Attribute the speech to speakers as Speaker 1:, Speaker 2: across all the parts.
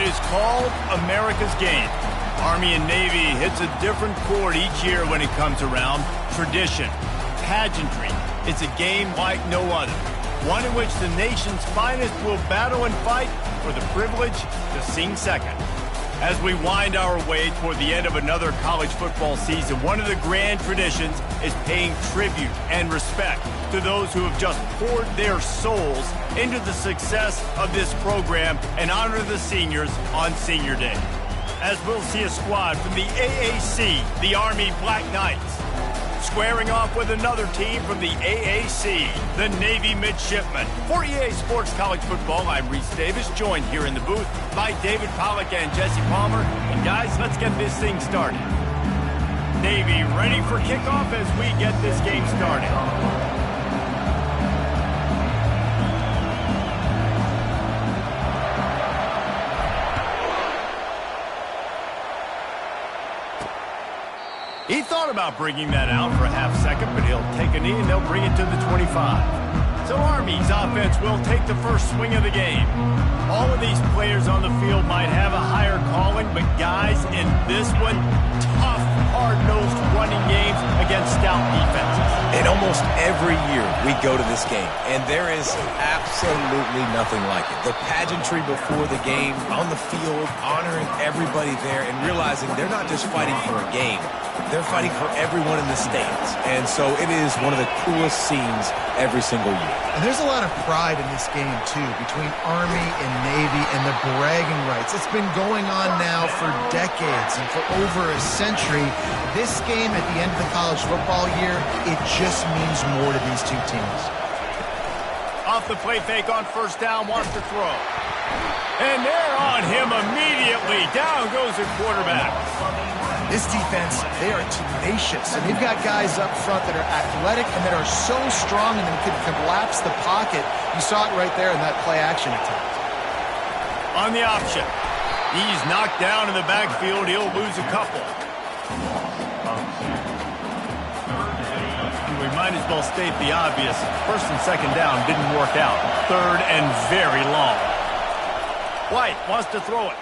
Speaker 1: is called America's Game. Army and Navy hits a different chord each year when it comes around. Tradition, pageantry. It's a game like no other. One in which the nation's finest will battle and fight for the privilege to sing second. As we wind our way toward the end of another college football season, one of the grand traditions is paying tribute and respect to those who have just poured their souls into the success of this program and honor the seniors on Senior Day. As we'll see a squad from the AAC, the Army Black Knights, squaring off with another team from the AAC, the Navy Midshipmen. For EA Sports College Football, I'm Reese Davis, joined here in the booth by David Pollack and Jesse Palmer. And guys, let's get this thing started. Navy ready for kickoff as we get this game started. He thought about bringing that out for a half second, but he'll take a knee and they'll bring it to the 25. So Army's offense will take the first swing of the game. All of these players on the field might have a higher calling, but guys, in this one, tough, hard-nosed running games against stout defenses.
Speaker 2: And almost every year we go to this game, and there is absolutely nothing like it. The pageantry before the game, on the field, honoring everybody there, and realizing they're not just fighting for a game. They're fighting for everyone in the stands. And so it is one of the coolest scenes every single year.
Speaker 3: And there's a lot of pride in this game, too, between Army and Navy and the bragging rights. It's been going on now for decades and for over a century. This game at the end of the college football year, it just means more to these two teams.
Speaker 1: Off the play fake on first down, wants to throw. And they're on him immediately. Down goes the quarterback.
Speaker 3: This defense, they are tenacious, and they've got guys up front that are athletic and that are so strong and can collapse the pocket. You saw it right there in that play-action attempt.
Speaker 1: On the option, he's knocked down in the backfield. He'll lose a couple. We might as well state the obvious. First and second down didn't work out. Third and very long. White wants to throw it.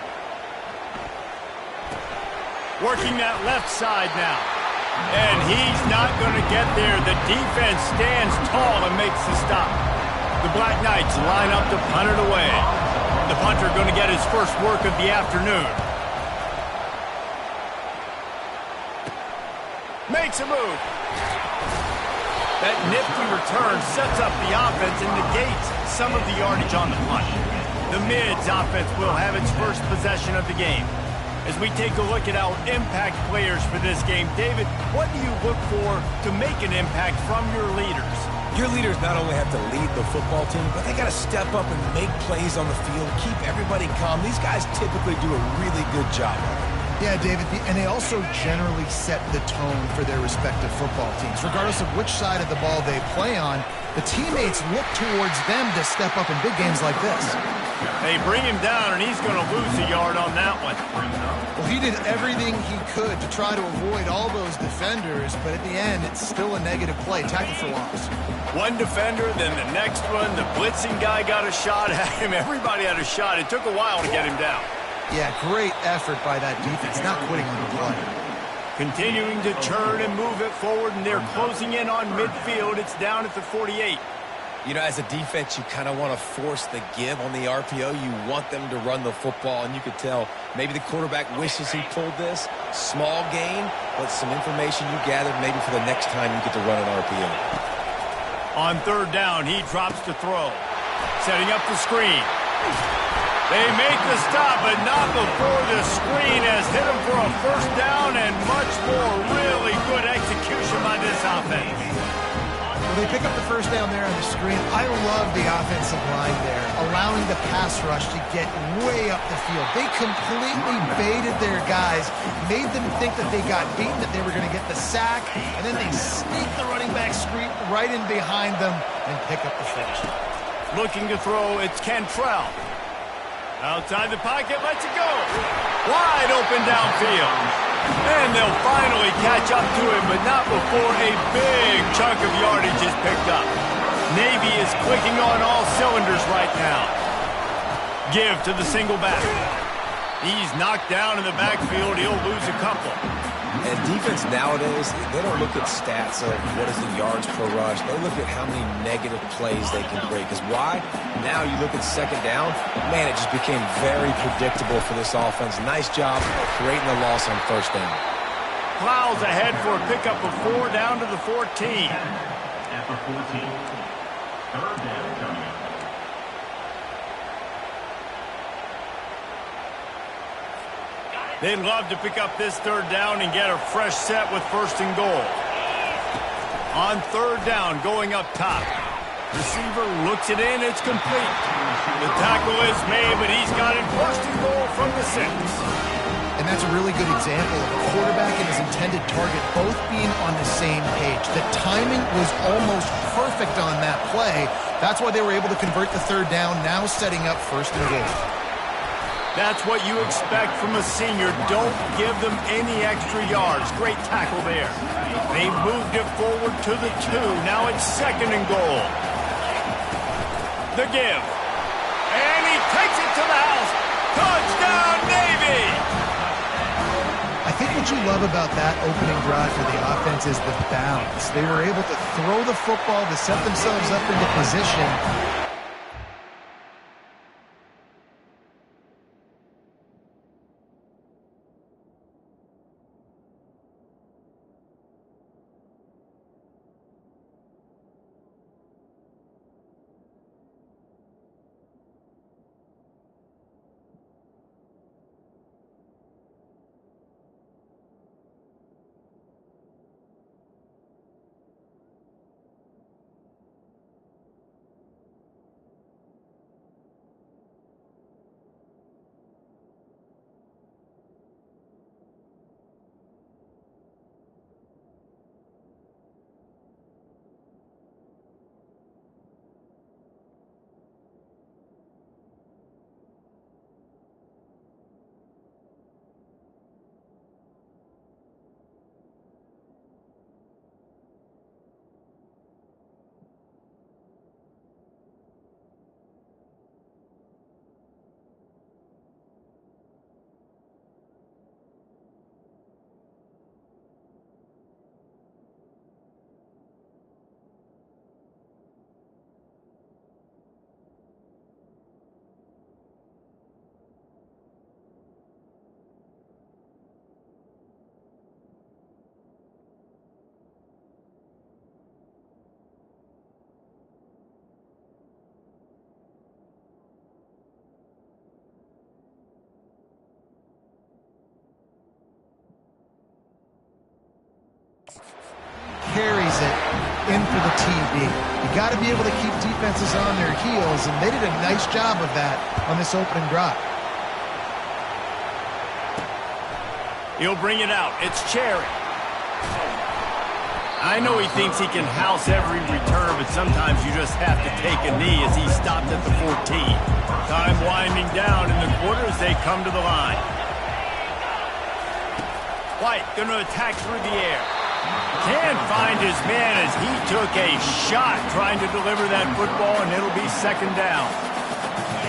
Speaker 1: Working that left side now. And he's not going to get there. The defense stands tall and makes the stop. The Black Knights line up to punt it away. The punter going to get his first work of the afternoon. Makes a move. That nifty return sets up the offense and negates some of the yardage on the punt. The Mids offense will have its first possession of the game. As we take a look at our impact players for this game, David, what do you look for to make an impact from your leaders?
Speaker 2: Your leaders not only have to lead the football team, but they got to step up and make plays on the field, keep everybody calm. These guys typically do a really good job of it.
Speaker 3: Yeah, David, and they also generally set the tone for their respective football teams. Regardless of which side of the ball they play on, the teammates look towards them to step up in big games like this.
Speaker 1: They bring him down, and he's going to lose a yard on that one.
Speaker 3: Well, he did everything he could to try to avoid all those defenders, but at the end, it's still a negative play. Tackle for loss.
Speaker 1: One defender, then the next one. The blitzing guy got a shot at him. Everybody had a shot. It took a while to get him down.
Speaker 3: Yeah, great effort by that defense, not quitting on the play.
Speaker 1: Continuing to turn and move it forward, and they're closing in on midfield. It's down at the 48.
Speaker 2: You know, as a defense, you kind of want to force the give on the RPO. You want them to run the football, and you could tell maybe the quarterback wishes he pulled this. Small gain, but some information you gathered maybe for the next time you get to run an RPO.
Speaker 1: On third down, he drops to throw. Setting up the screen. They make the stop, but not before the screen has hit him for a first down and much more. Really good execution by this offense.
Speaker 3: Well, they pick up the first down there on the screen. I love the offensive line there, allowing the pass rush to get way up the field. They completely baited their guys, made them think that they got beaten, that they were going to get the sack, and then they sneak the running back screen right in behind them and pick up the first.
Speaker 1: Looking to throw, it's Cantrell. Outside the pocket, lets it go. Wide open downfield. And they'll finally catch up to him, but not before a big chunk of yardage is picked up. Navy is clicking on all cylinders right now. Give to the single back. He's knocked down in the backfield. He'll lose a couple.
Speaker 2: And defense nowadays, they don't look at stats of what is the yards per rush. They look at how many negative plays they can create. Because why? Now you look at second down, man, it just became very predictable for this offense. Nice job creating a loss on first down.
Speaker 1: Plows ahead for a pickup of 4 down to the 14.
Speaker 4: At the 14, third down coming up.
Speaker 1: They'd love to pick up this third down and get a fresh set with first and goal. On third down, going up top. Receiver looks it in, it's complete. The tackle is made, but he's got it first and goal from the 6.
Speaker 3: And that's a really good example of a quarterback and his intended target both being on the same page. The timing was almost perfect on that play. That's why they were able to convert the third down, now setting up first and goal.
Speaker 1: That's what you expect from a senior. Don't give them any extra yards. Great tackle there. They moved it forward to the 2. Now it's second and goal. The give. And he takes it to the house. Touchdown, Navy!
Speaker 3: I think what you love about that opening drive for the offense is the balance. They were able to throw the football to set themselves up into position. Carries it in for the TD. You got to be able to keep defenses on their heels, and they did a nice job of that on this opening drive.
Speaker 1: He'll bring it out. It's Cherry. I know he thinks he can house every return, but sometimes you just have to take a knee as he stopped at the 14. Time winding down in the quarter as they come to the line. White going to attack through the air. Can't find his man as he took a shot trying to deliver that football, and it'll be second down.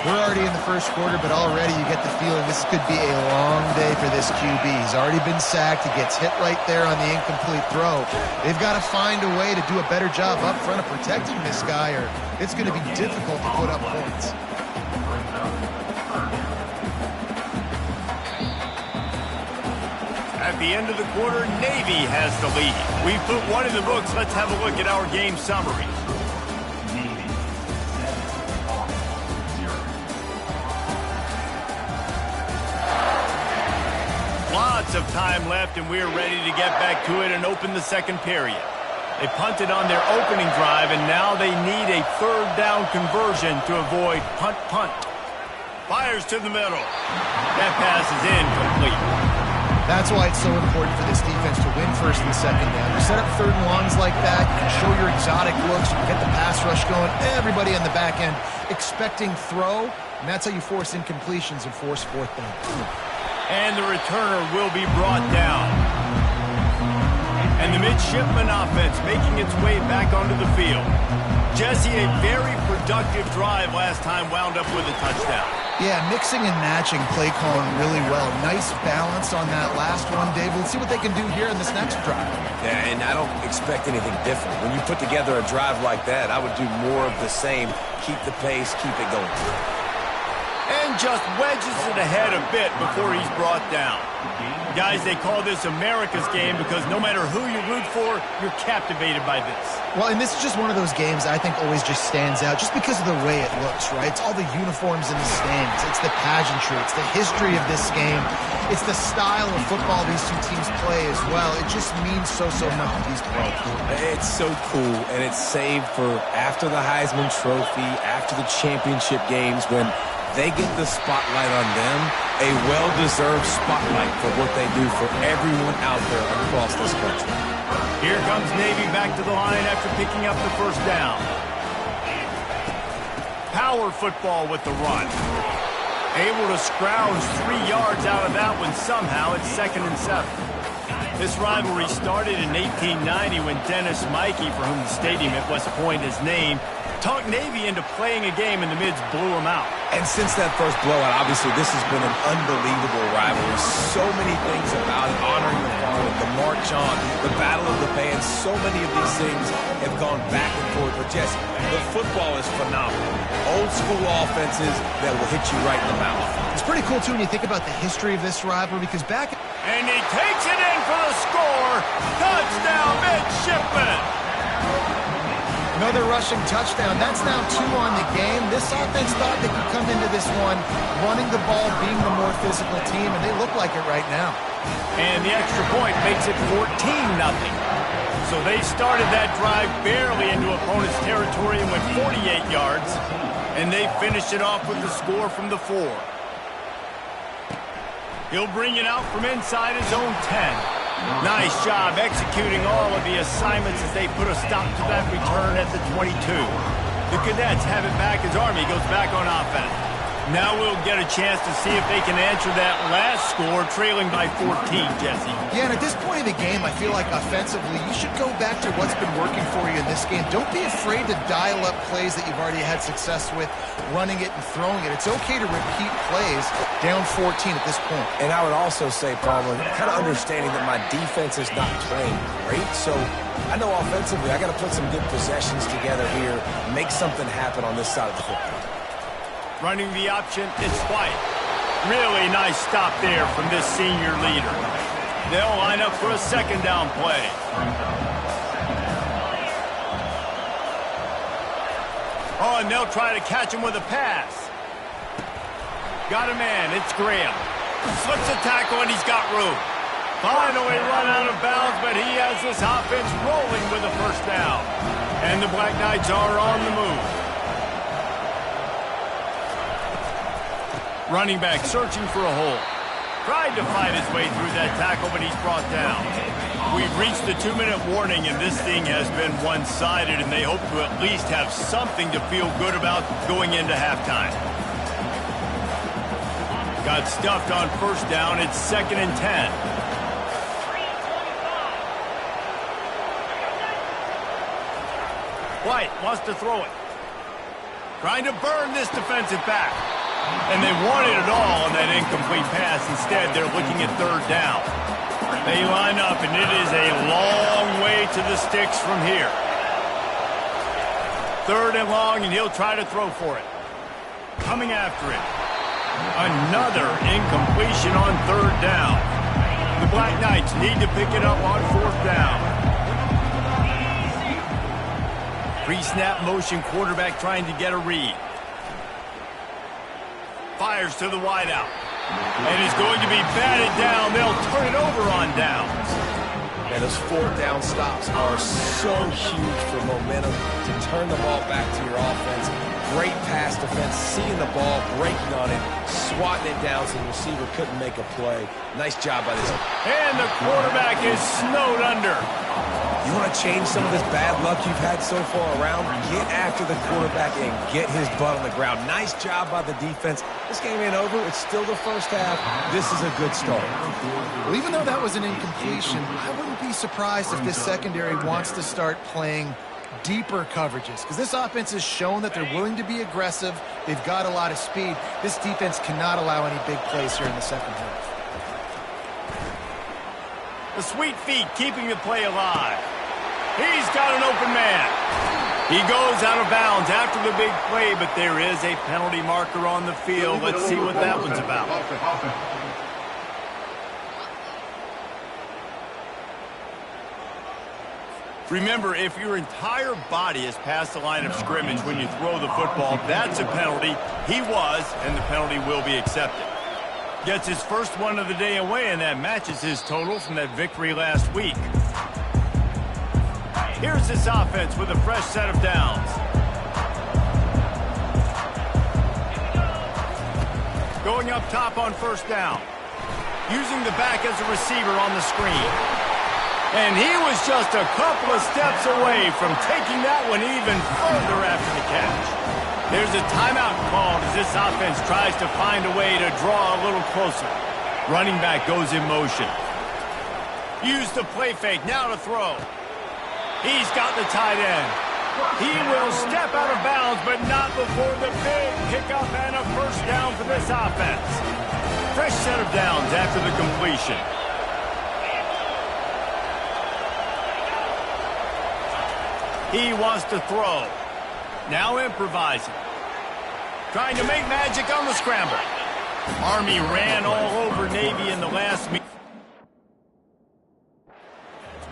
Speaker 3: We're already in the first quarter, but already you get the feeling this could be a long day for this QB. He's already been sacked. He gets hit right there on the incomplete throw. They've got to find a way to do a better job up front of protecting this guy, or it's going to be difficult to put up points.
Speaker 1: At the end of the quarter, Navy has the lead. We've put one in the books. Let's have a look at our game summary.
Speaker 4: Navy 7-0.
Speaker 1: Lots of time left, and we're ready to get back to it and open the second period. They punted on their opening drive, and now they need a third down conversion to avoid punt. Fires to the middle. That pass is incomplete.
Speaker 3: That's why it's so important for this defense to win first and second down. You set up third and longs like that, you can show your exotic looks, you can get the pass rush going, everybody on the back end expecting throw, and that's how you force incompletions and force fourth down.
Speaker 1: And the returner will be brought down. And the midshipman offense making its way back onto the field. Jesse, a very productive drive last time, wound up with a touchdown.
Speaker 3: Yeah, mixing and matching play calling really well. Nice balance on that last one, Dave. Let's see what they can do here in this next drive.
Speaker 2: Yeah, and I don't expect anything different. When you put together a drive like that, I would do more of the same. Keep the pace, keep it going.
Speaker 1: And just wedges it ahead a bit before he's brought down. Guys, they call this America's game because no matter who you root for, you're captivated by this.
Speaker 3: Well, and this is just one of those games I think always just stands out just because of the way it looks, right? It's all the uniforms in the stands. It's the pageantry. It's the history of this game. It's the style of football these two teams play as well. It just means so much to these players.
Speaker 2: It's so cool, and it's saved for after the Heisman Trophy, after the championship games, when they get the spotlight on them, a well-deserved spotlight for what they do for everyone out there across this country.
Speaker 1: Here comes Navy back to the line after picking up the first down. Power football with the run. Able to scrounge 3 yards out of that one somehow. It's 2nd and 7. This rivalry started in 1890 when Dennis Mikey, for whom the stadium at West Point is named, talked Navy into playing a game and the Mids blew them out.
Speaker 2: And since that first blowout, obviously, this has been an unbelievable rivalry. So many things about it, honoring the fallen, the march on, the battle of the bands. So many of these things have gone back and forth. But, Jesse, the football is phenomenal. Old school offenses that will hit you right in the mouth.
Speaker 3: It's pretty cool, too, when you think about the history of this rivalry, because back...
Speaker 1: And he takes it in for the score. Touchdown, Midshipman.
Speaker 3: Another rushing touchdown. That's now 2 on the game. This offense thought they could come into this one running the ball, being the more physical team, and they look like it right now.
Speaker 1: And the extra point makes it 14-0. So they started that drive barely into opponent's territory and went 48 yards, and they finished it off with the score from the 4. He'll bring it out from inside his own 10. Nice job executing all of the assignments as they put a stop to that return at the 22. The Cadets have it back as Army goes back on offense. Now we'll get a chance to see if they can answer that last score, trailing by 14, Jesse.
Speaker 3: Yeah, and at this point of the game, I feel like offensively, you should go back to what's been working for you in this game. Don't be afraid to dial up plays that you've already had success with, running it and throwing it. It's okay to repeat plays down 14 at this point.
Speaker 2: And I would also say, Palmer, kind of understanding that my defense is not playing great, so I know offensively I got to put some good possessions together here, make something happen on this side of the football.
Speaker 1: Running the option, it's White. Really nice stop there from this senior leader. They'll line up for a 2nd down play. Oh, and they'll try to catch him with a pass. Got a man, it's Graham. Slips a tackle and he's got room. Finally run out of bounds, but he has this offense rolling with a 1st down. And the Black Knights are on the move. Running back searching for a hole. Tried to fight his way through that tackle, but he's brought down. We've reached the 2-minute warning, and this thing has been one-sided, and they hope to at least have something to feel good about going into halftime. Got stuffed on 1st down. It's 2nd and 10. White wants to throw it. Trying to burn this defensive back. And they wanted it all on that incomplete pass. Instead, they're looking at 3rd down. They line up, and it is a long way to the sticks from here. 3rd and long, and he'll try to throw for it. Coming after it. Another incompletion on 3rd down. The Black Knights need to pick it up on 4th down. Pre-snap motion quarterback trying to get a read. Fires to the wideout. And he's going to be batted down. They'll turn it over on downs.
Speaker 2: And those 4th down stops are so huge for momentum to turn the ball back to your offense. Great pass defense, seeing the ball, breaking on it, swatting it down so the receiver couldn't make a play. Nice job by this.
Speaker 1: And the quarterback is snowed under.
Speaker 2: You want to change some of this bad luck you've had so far around? Get after the quarterback and get his butt on the ground. Nice job by the defense. This game ain't over. It's still the 1st half. This is a good start.
Speaker 3: Well, even though that was an incompletion, I wouldn't be surprised if this secondary wants to start playing deeper coverages, because this offense has shown that they're willing to be aggressive. They've got a lot of speed. This defense cannot allow any big plays here in the second half.
Speaker 1: The sweet feet keeping the play alive. He's got an open man. He goes out of bounds after the big play, but there is a penalty marker on the field. Let's see what that one's about. Remember, if your entire body is past the line of scrimmage when you throw the football, that's a penalty. He was, and the penalty will be accepted. Gets his first one of the day away, and that matches his total from that victory last week. Here's this offense with a fresh set of downs. Going up top on first down. Using the back as a receiver on the screen. And he was just a couple of steps away from taking that one even further after the catch. There's a timeout called as this offense tries to find a way to draw a little closer. Running back goes in motion. Use the play fake, now to throw. He's got the tight end. He will step out of bounds, but not before the big pickup and a first down for this offense. Fresh set of downs after the completion. He wants to throw. Now improvising. Trying to make magic on the scramble. Army ran all over Navy in the last meeting.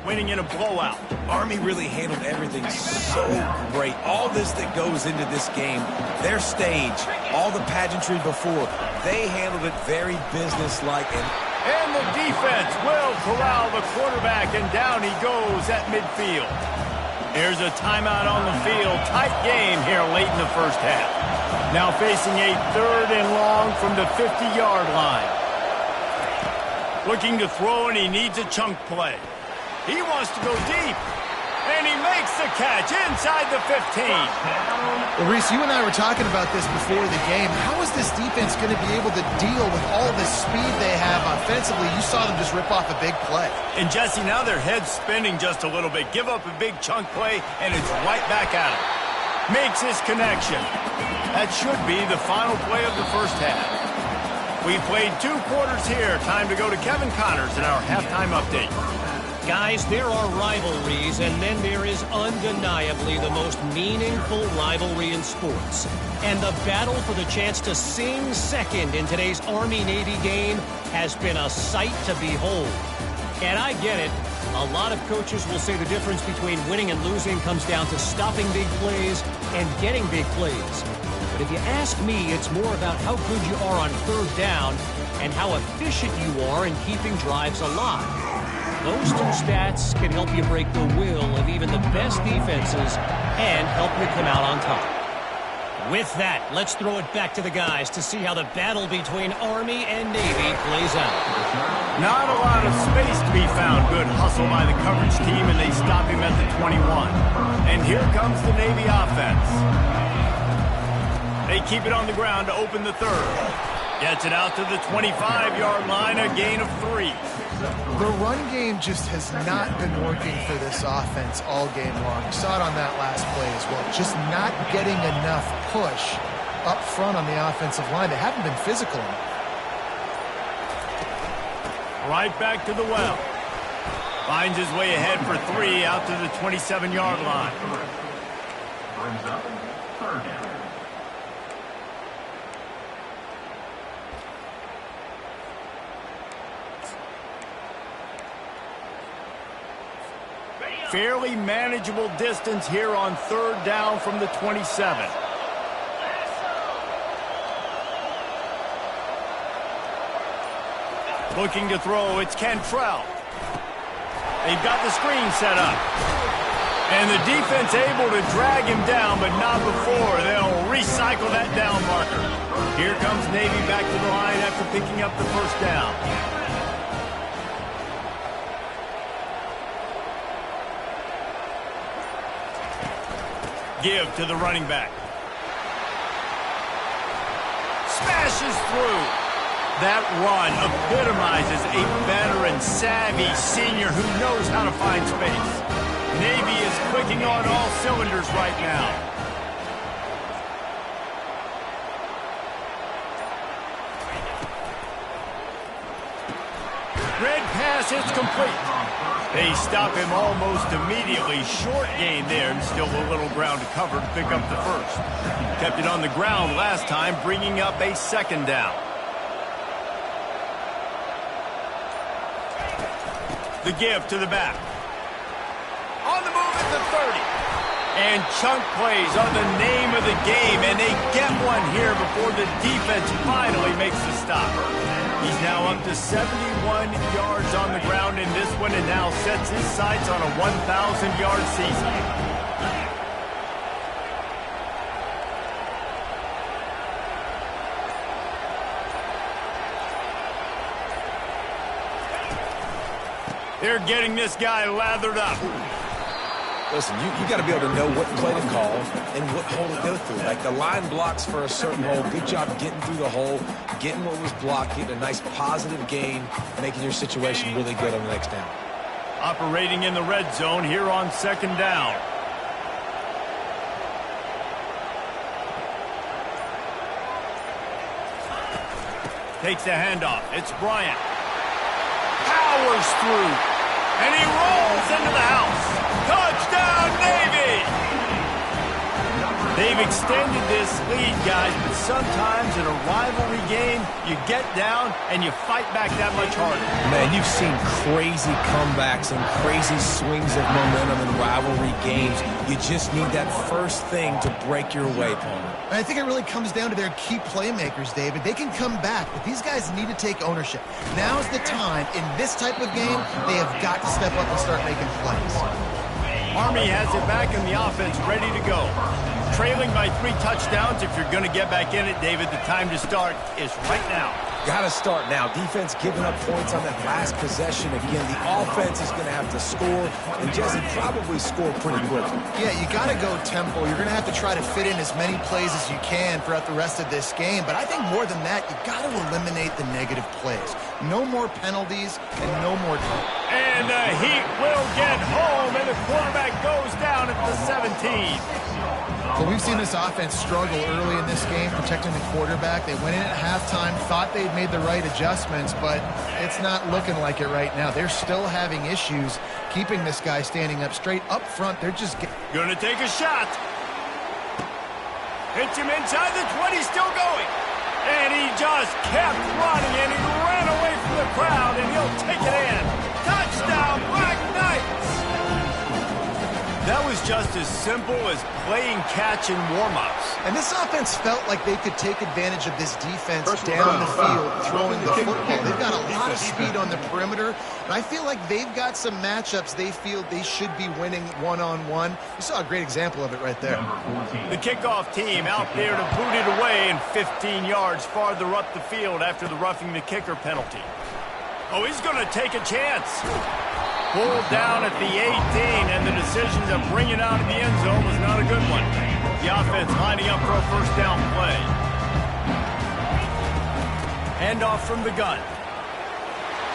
Speaker 1: Winning in a blowout.
Speaker 2: Army really handled everything so great. All this that goes into this game, their stage, all the pageantry before, they handled it very businesslike.
Speaker 1: And the defense will corral the quarterback, and down he goes at midfield. There's a timeout on the field. Tight game here late in the first half. Now facing a 3rd and long from the 50-yard line. Looking to throw, and he needs a chunk play. He wants to go deep, and he makes the catch inside the 15.
Speaker 3: Well, Reese, you and I were talking about this before the game. How is this defense going to be able to deal with all the speed they have offensively? You saw them just rip off a big play.
Speaker 1: And, Jesse, now their head's spinning just a little bit. Give up a big chunk play, and it's right back at him. Makes his connection. That should be the final play of the first half. We've played 2 quarters here. Time to go to Kevin Connors in our halftime update.
Speaker 5: Guys, there are rivalries, and then there is undeniably the most meaningful rivalry in sports. And the battle for the chance to sing second in today's Army-Navy game has been a sight to behold. And I get it. A lot of coaches will say the difference between winning and losing comes down to stopping big plays and getting big plays. But if you ask me, it's more about how good you are on 3rd down and how efficient you are in keeping drives alive. Those 2 stats can help you break the will of even the best defenses and help you come out on top. With that, let's throw it back to the guys to see how the battle between Army and Navy plays out.
Speaker 1: Not a lot of space to be found. Good hustle by the coverage team, and they stop him at the 21. And here comes the Navy offense. They keep it on the ground to open the 3rd. Gets it out to the 25-yard line, a gain of 3.
Speaker 3: The run game just has not been working for this offense all game long. You saw it on that last play as well. Just not getting enough push up front on the offensive line. They haven't been physical enough.
Speaker 1: Right back to the well. Finds his way ahead for 3 out to the 27-yard line.
Speaker 4: Brings up 3rd down.
Speaker 1: Fairly manageable distance here on 3rd down from the 27. Looking to throw, it's Cantrell. They've got the screen set up. And the defense able to drag him down, but not before. They'll recycle that down marker. Here comes Navy back to the line after picking up the first down. Give to the running back. Smashes through. That run epitomizes a veteran, savvy senior who knows how to find space. Navy is clicking on all cylinders right now. Red pass is complete. They stop him almost immediately. Short gain there, and still a little ground to cover to pick up the first. Kept it on the ground last time, bringing up a second down. The give to the back. On the move at the 30. And chunk plays are the name of the game, and they get one here before the defense finally makes the stop. He's now up to 71 yards on the ground in this one and now sets his sights on a 1,000-yard season. They're getting this guy lathered up.
Speaker 2: Listen, you got to be able to know what play to call and what hole to go through. Like the line blocks for a certain hole. Good job getting through the hole, getting what was blocked, getting a nice positive gain, making your situation really good on the next down.
Speaker 1: Operating in the red zone here on second down. Takes the handoff. It's Bryant. Powers through. And he rolls into the house. Touchdown, Navy! They've extended this lead, guys, but sometimes in a rivalry game, you get down and you fight back that much harder.
Speaker 2: Man, you've seen crazy comebacks and crazy swings of momentum in rivalry games. You just need that first thing to break your way, Palmer.
Speaker 3: I think it really comes down to their key playmakers, David. They can come back, but these guys need to take ownership. Now's the time. In this type of game, they have got to step up and start making plays.
Speaker 1: Army has it back in the offense, ready to go. Trailing by 3 touchdowns. If you're going to get back in it, David, the time to start is right now.
Speaker 2: Got to start now. Defense giving up points on that last possession. Again, the offense is going to have to score, and Jesse probably score pretty quickly.
Speaker 3: Yeah, you got to go tempo. You're going to have to try to fit in as many plays as you can throughout the rest of this game. But I think more than that, you got to eliminate the negative plays. No more penalties and no more time.
Speaker 1: And the Heat will get home, and the quarterback goes down at the 17.
Speaker 3: Well, we've seen this offense struggle early in this game, protecting the quarterback. They went in at halftime, thought they'd made the right adjustments, but it's not looking like it right now. They're still having issues keeping this guy standing up straight. Up front, they're just
Speaker 1: going to take a shot. Hits him inside the 20, still going. And he just kept running, and he ran away from the crowd, and he'll take it in. Touchdown, Black Knights! That was just as simple as playing catch in warm-ups.
Speaker 3: And this offense felt like they could take advantage of this defense down the field, throwing the football. They've got a lot of speed on the perimeter, and I feel like they've got some matchups they feel they should be winning one-on-one. We saw a great example of it right there.
Speaker 1: The kickoff team out there to boot it away and 15 yards farther up the field after the roughing the kicker penalty. Oh, he's going to take a chance. Pulled down at the 18, and the decision to bring it out of the end zone was not a good one. The offense lining up for a first down play. Handoff from the gun.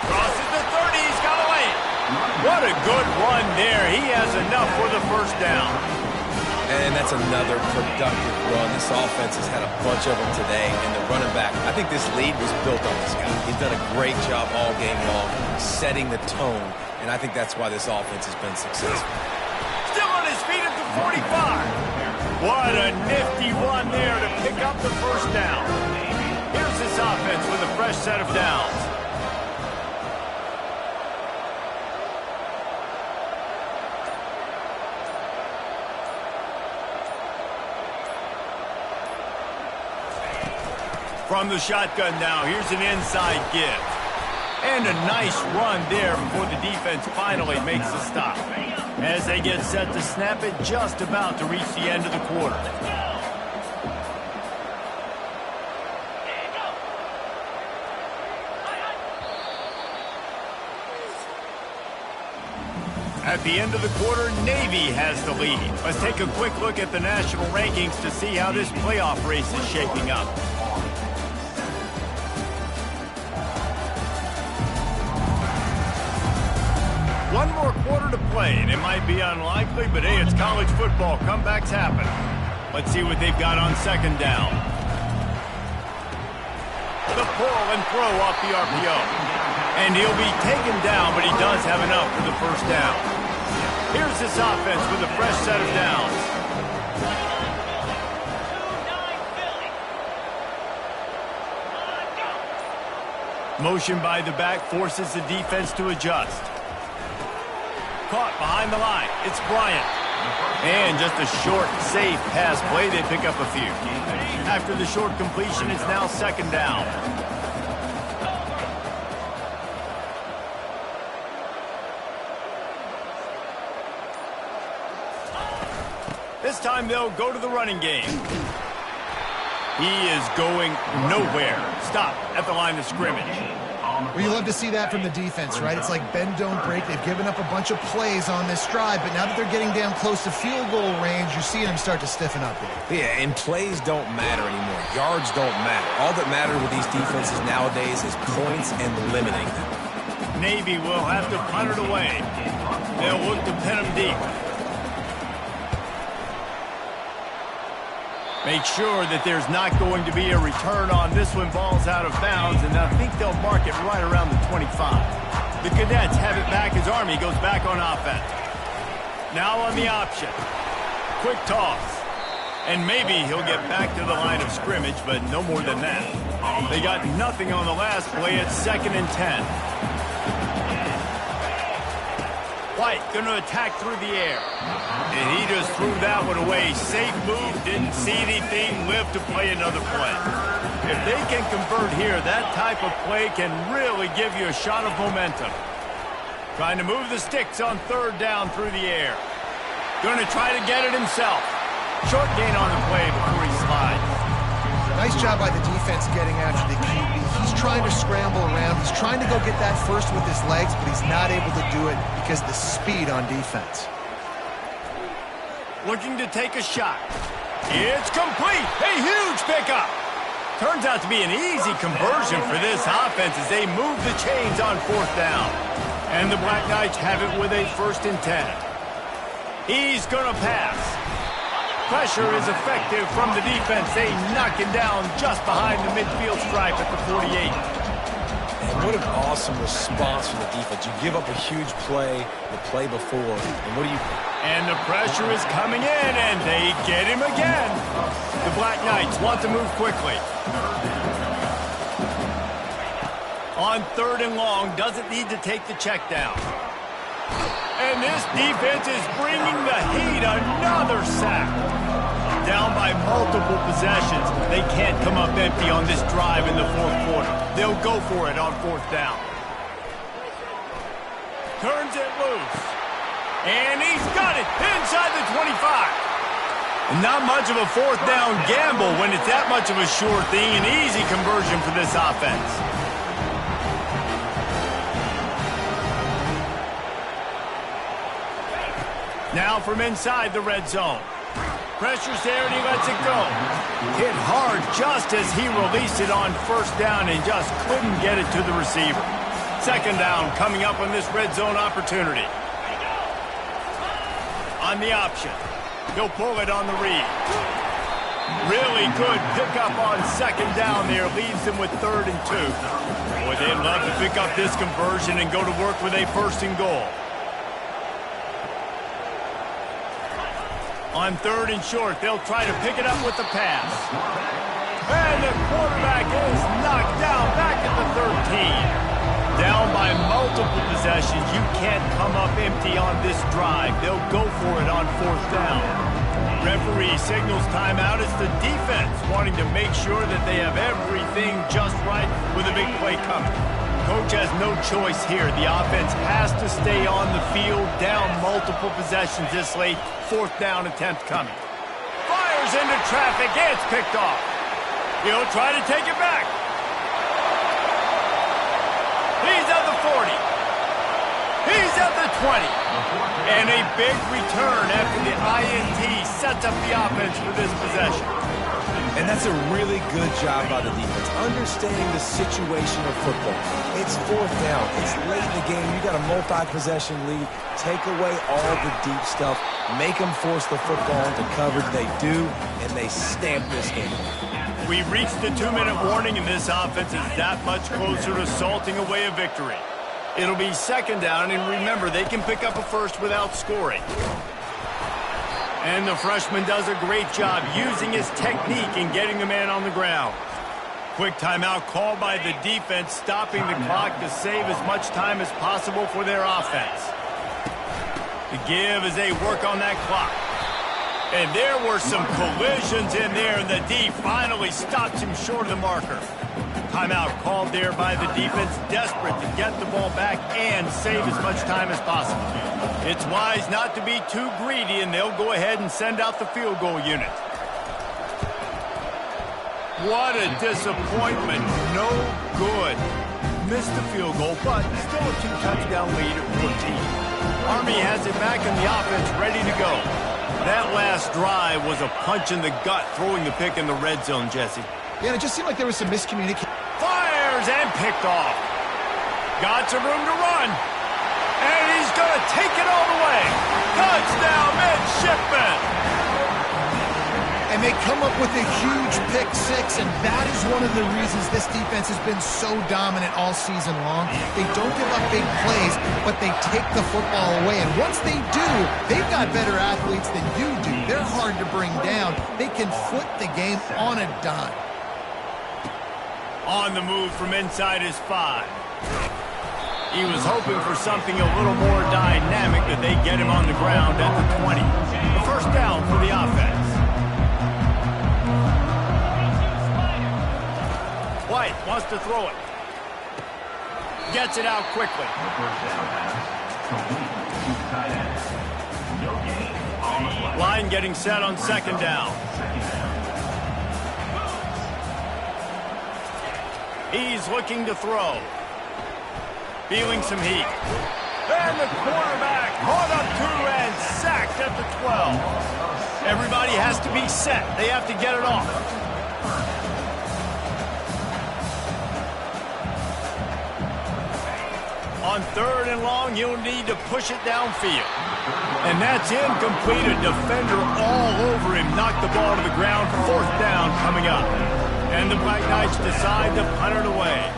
Speaker 1: Crosses the 30, he's got away. What a good run there. He has enough for the first down.
Speaker 2: And that's another productive run. This offense has had a bunch of them today, and the running back, I think this lead was built on this guy. He's done a great job all game long, setting the tone, and I think that's why this offense has been successful.
Speaker 1: Still on his feet at the 45. What a nifty run there to pick up the first down. Here's this offense with a fresh set of downs. From the shotgun now, here's an inside give. And a nice run there before the defense finally makes the stop. As they get set to snap it, just about to reach the end of the quarter. At the end of the quarter, Navy has the lead. Let's take a quick look at the national rankings to see how this playoff race is shaping up. One more quarter to play, and it might be unlikely, but hey, it's college football. Comebacks happen. Let's see what they've got on second down. The pull and throw off the RPO. And he'll be taken down, but he does have enough for the first down. Here's this offense with a fresh set of downs. Motion by the back forces the defense to adjust. Caught behind the line. It's Bryant. And just a short, safe pass play. They pick up a few. After the short completion, it's now second down. This time they'll go to the running game. He is going nowhere. Stop at the line of scrimmage.
Speaker 3: Well, you love to see that from the defense, right? It's like bend, don't break. They've given up a bunch of plays on this drive, but now that they're getting down close to field goal range, you're seeing them start to stiffen up here.
Speaker 2: Yeah, and plays don't matter anymore. Yards don't matter. All that matters with these defenses nowadays is points and limiting them.
Speaker 1: Navy will have to punt it away. They'll look to pin them deep. Make sure that there's not going to be a return on this one. Ball's out of bounds, and I think they'll mark it right around the 25. The Cadets have it back as Army goes back on offense. Now on the option. Quick toss. And maybe he'll get back to the line of scrimmage, but no more than that. They got nothing on the last play. It's 2nd and 10. White going to attack through the air. And he just threw that one away. Safe move, didn't see anything, lived to play another play. If they can convert here, that type of play can really give you a shot of momentum. Trying to move the sticks on third down through the air. Going to try to get it himself. Short gain on the play before he slides.
Speaker 3: Nice job by the defense getting after the QB. He's trying to scramble around. He's trying to go get that first with his legs, but he's not able to do it because of the speed on defense.
Speaker 1: Looking to take a shot. It's complete. A huge pickup. Turns out to be an easy conversion for this offense as they move the chains on fourth down. And the Black Knights have it with a 1st and 10. He's going to pass. Pressure is effective from the defense. They knock him down just behind the midfield stripe at the 48.
Speaker 2: And what an awesome response from the defense. You give up a huge play the play before, and what do you...
Speaker 1: And the pressure is coming in, and they get him again. The Black Knights want to move quickly. On 3rd and long, doesn't need to take the check down. And this defense is bringing the heat. Another sack. Down by multiple possessions. They can't come up empty on this drive in the 4th quarter. They'll go for it on 4th down. Turns it loose. And he's got it inside the 25. Not much of a 4th down gamble when it's that much of a sure thing. An easy conversion for this offense. Now from inside the red zone. Pressure's there and he lets it go. Hit hard just as he released it on 1st down and just couldn't get it to the receiver. 2nd down coming up on this red zone opportunity. On the option. He'll pull it on the read. Really good pickup on 2nd down there. Leaves them with 3rd and 2. Boy, they'd love to pick up this conversion and go to work with a 1st and goal. On 3rd and short, they'll try to pick it up with the pass. And the quarterback is knocked down back at the 13. Down by multiple possessions. You can't come up empty on this drive. They'll go for it on 4th down. Referee signals timeout. It's the defense wanting to make sure that they have everything just right with a big play coming. Coach has no choice here. The offense has to stay on the field, down multiple possessions this late. 4th down attempt coming. Fires into traffic. It's picked off. He'll try to take it back. He's at the 40. He's at the 20. And a big return after the INT sets up the offense for this possession.
Speaker 2: And that's a really good job by the defense, understanding the situation of football. It's fourth down. It's late in the game. You got a multi-possession lead. Take away all the deep stuff. Make them force the football into coverage. They do, and they stamp this game.
Speaker 1: We reached the 2-minute warning, and this offense is that much closer to salting away a victory. It'll be second down, and remember, they can pick up a first without scoring. And the freshman does a great job using his technique and getting the man on the ground. Quick timeout called by the defense, stopping the clock to save as much time as possible for their offense. The give as they work on that clock. And there were some collisions in there, and the D finally stops him short of the marker. Timeout called there by the defense, desperate to get the ball back and save as much time as possible. It's wise not to be too greedy, and they'll go ahead and send out the field goal unit. What a disappointment. No good. Missed the field goal, but still a 2-touchdown lead at 14. Army has it back in the offense, ready to go. That last drive was a punch in the gut, throwing the pick in the red zone, Jesse.
Speaker 3: Yeah, it just seemed like there was some miscommunication.
Speaker 1: Fires and picked off. Got some room to run. And he's going to take it all the way. Touchdown, midshipman.
Speaker 3: And they come up with a huge pick six, and that is one of the reasons this defense has been so dominant all season long. They don't give up big plays, but they take the football away. And once they do, they've got better athletes than you do. They're hard to bring down. They can flip the game on a dime.
Speaker 1: On the move from inside his 5. He was hoping for something a little more dynamic, that they get him on the ground at the 20. The first down for the offense. White wants to throw it. Gets it out quickly. Line getting set on second down. He's looking to throw. Feeling some heat. And the quarterback caught up to and sacked at the 12. Everybody has to be set. They have to get it off. On third and long, you'll need to push it downfield. And that's incomplete. A defender all over him. Knocked the ball to the ground. Fourth down coming up. And the Black Knights decide to punt it away.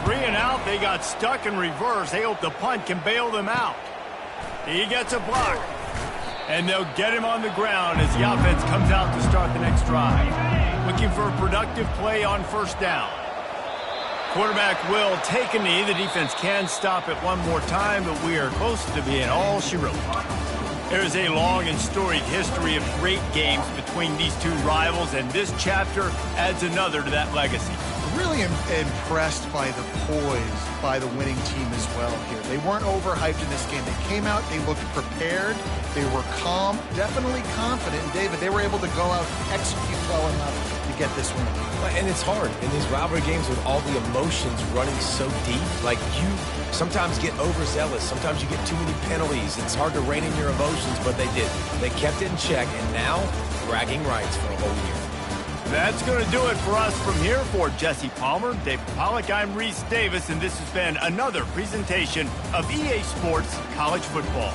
Speaker 1: 3 and out, they got stuck in reverse. They hope the punt can bail them out. He gets a block. And they'll get him on the ground as the offense comes out to start the next drive. Looking for a productive play on first down. Quarterback will take a knee. The defense can stop it one more time, but we are close to being all she wrote. There's a long and storied history of great games between these two rivals, and this chapter adds another to that legacy.
Speaker 3: Really impressed by the poise by the winning team as well here. They weren't overhyped in this game. They came out, they looked prepared, they were calm, definitely confident. And David, they were able to go out and execute well enough to get this win.
Speaker 2: And it's hard in these rivalry games with all the emotions running so deep. Like, you sometimes get overzealous. Sometimes you get too many penalties. It's hard to rein in your emotions, but they did. They kept it in check, and now bragging rights for a whole year.
Speaker 1: That's going to do it for us from here. For Jesse Palmer, David Pollack, I'm Reese Davis, and this has been another presentation of EA Sports College Football.